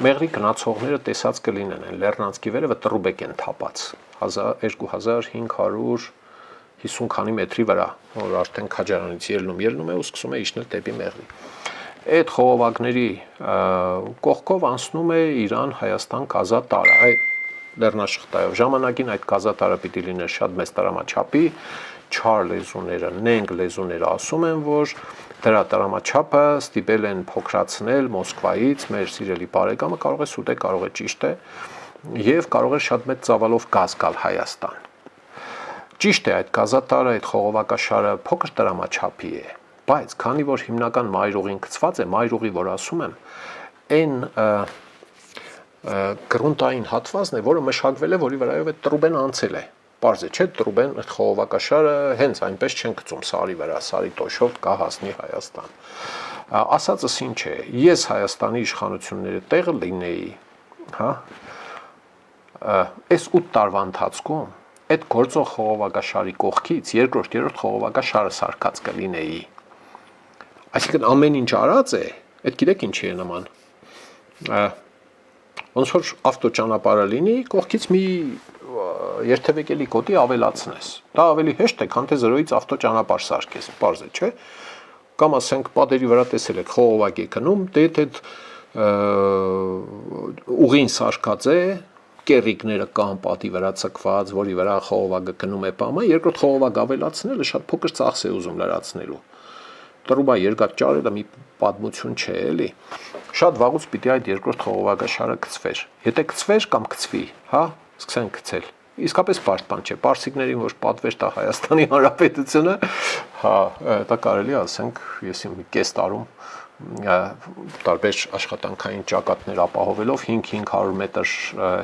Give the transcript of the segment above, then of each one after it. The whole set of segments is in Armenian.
մեղրի գնացողները տեսած կլինեն են Լեռնանցքի վերևը տրուբեկ են թափած 2550 քանի մետրի վրա, որ արդեն քաջարանից ելնում է ու սկսում է իջնել դեպի մեղրի։ Այդ խողովակների կողքով անցնում է Իրան-Հայաստան գազատարը, այդ լեռնաշղթայով ժամանակին այդ գազատարը պիտի լիներ շատ մեծ տարամաչափի, չար լեզուները, նենգ լեզուները ասում են, որ դրա տարամաչափը ստիպել են փոքրացնել Մոսկվայից, մեր սիրելի բարեկամը կարող է սուտ է, կարող է ճիշտ է, եւ կարող է շատ մեծ ծավալով գազ գալ Հայաստան։ Ճիշտ է, այդ գազատարը, այդ խողովակաշարը փոքր տրամաչափի է, բայց քանի որ հիմնական մայրուղին գծված է, մայրուղի, որ ասում եմ, այն գրունտային հատվածն է, որը մշակվել է, որի վրայով այդ տրուբեն անցել է։ Պարզ է, չէ, տրուբեն այդ խողովակաշարը հենց այնպես չեն գծում սարի վրա, սարի տոշով կա հասնի Հայաստան։ Ասածս ինչ է, ես Հայաստանի իշխանությունների տեղը լինեի, հա, այս 8 տարվա ընթացքում այդ գործող խողովակաշարի կողքից երկրորդ խողովակաշարը սարքած կլինեի։ Այսինքն ամեն ինչ արած է, այդ գիտեք ինչի է նման։ Ոնց որ ավտոճանապարհը լինի, կողքից մի երթևեկելի կոդի ավելացնես։ Դա ավելի հեշտ է, քան թե 0-ից ավտոճանապարհ սարքես, պարզ է, չէ՞։ Կամ ասենք պատերի վրա տեսել եք խողովակ է գնում, դե այդ ուղին սարքած է, կեռիկները կան պատի վրա ցկված, որի վրա խողովակը գնում է պամը, երկրորդ խողովակ ավելացնելը շատ փոքր ծախս է ուզում լրացնելու։ Տրուբա երկաթ ճարելը մի պատմություն չէ, էլի։ Շատ վաղուց պիտի այդ երկրորդ խողովակաշարը գծվեր։ Եթե գծվեր կամ գծվի, հա, սկսեն գծել։ Իսկապես բարդ բան չէ, պարսիկներին որ պատվեր տա Հայաստանի Հանրապետությունը, հա, դա կարելի ասենք, ես իմ կես տարում տարբեր աշխատանքային ճակատներ ապահովելով 500 մետր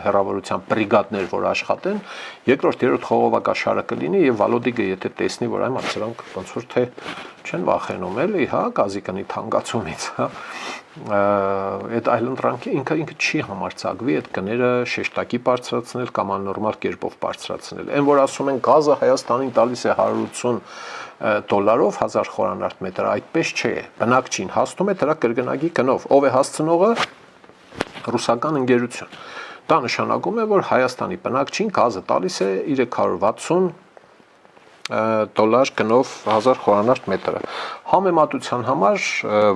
հեռավորության բրիգադներ, որ աշխատեն, երկրորդ, երրորդ խողովակաշարը կլինի եւ Վալոդիգը եթե տեսնի, որ այ սրանք ոնց որ թե չեն վախենում էլի, հա, գազի կնի թանկացումից, հա, այդ այլընտրանքի ինքը չի համարցակվի այդ գները շեշտակի բարձրացնել կամ աննորմալ կերպով բարձրացնել։ Այն որ ասում են գազը Հայաստանին տալիս է 180 դոլարով 1000 խորանարդ մետր, այդպես չէ, բնակչին հասնում է դրա կրկնակի գնով, ով է հասցնողը, ռուսական ընկերություն։ Դա նշանակում է, որ Հայաստանի բնակչին գազը տալիս է 360 դոլար գնով 1000 խորանարդ մետրը։ Համեմատության համար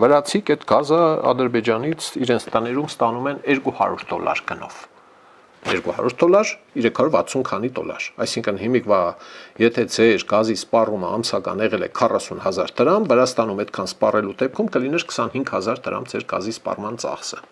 վրացիք այդ գազը Ադրբեջանից իրենց տներում ստանում են 200 դոլար գնով։ 200 դոլար, 360 քանի դոլար։ Այսինքն հիմիկվա, եթե ձեր գազի սպառումը ամսական եղել է 40,000 դրամ, Վրաստանում այդքան սպառելու դեպքում կլիներ 25,000 դրամ ձեր գազի սպառման ծախսը։